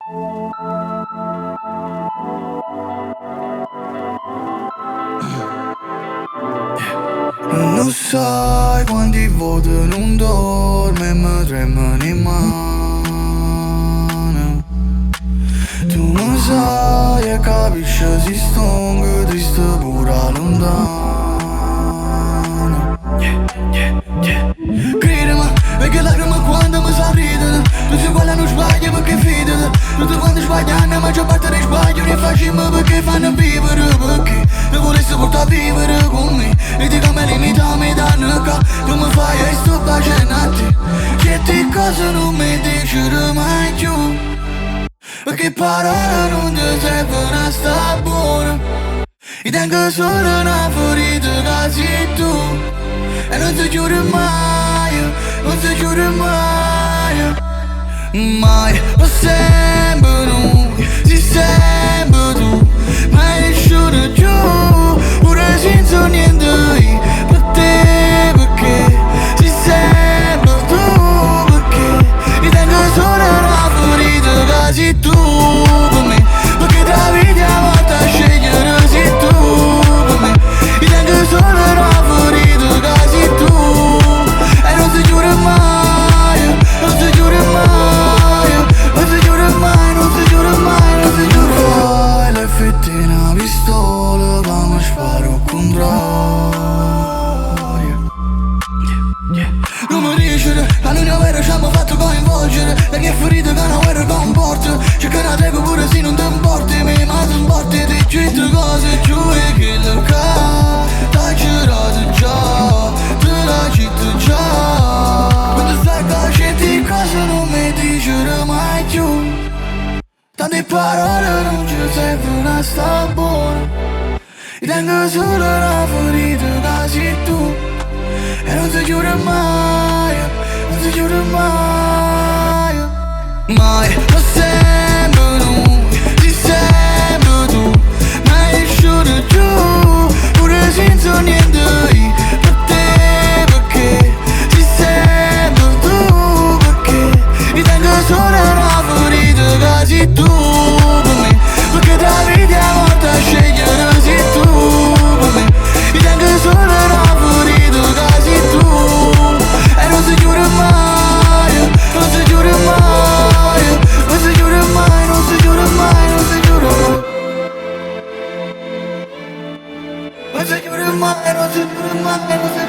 Non sai quanti voti non dorme e mi tremano in mano. Tu non sai e capisci si stongo triste pure lontano. Credimi, perché lacrime quando mi sorridono. Tutti quelli non sbagliano perché fidano. Tutti quando sbagliano la maggior parte dei sbagli li facciamo perché fanno vivere. Perché ti volessi portare a vivere con me e dico me limita mi danno che tu mi fai e sto facendo a te. Certe cose non mi dicono mai più, perché parole non ti servono a sta buona. Io tengo solo una ferita che sei tu. E non ti giuro mai, non ti giuro mai. Mai, ho sempre noi, sei sempre tu. Mai nessuno giù, pure senza niente io. Per te perché sei sempre tu. Perché io tengo solo una ferita che sei tu per me. Perché tra vita a volte a scegliere sei tu per me. Io tengo solo una ferita che sei tu. E non si giura mai, non si giura mai. Non si giura mai, non si giura mai, non si giura mai. Le fette una pistola che mi sparo al contrario. Non mi dice la linea vera ci hanno fatto coinvolgere. Perché è ferito che una guerra comporta. C'è che una tregua pure se non ti importi. Ma ti importi di certe cose giù e che le ca. T'hai girato già, te la città già. Quando sai che certe cose non mi dicono mai più. Tante parole non ci servono a sta buona. Io tengo solo una ferita che sei tu. E non si giura mai, non si giura mai. Mai, ho sempre noi, sei sempre tu. Mai nessuno giù, pure senza niente io. Per te perché sei sempre tu. Perché io tengo solo una ferita che sei tu per me. Perché tra vita a volte a scegliere sei tu per me. Io tengo solo una ferita che sei tu. E non si giura mai, non si giura mai. Non si giura mai, non si giura mai, non si giura mai. Non si giura mai, non si giura mai, non si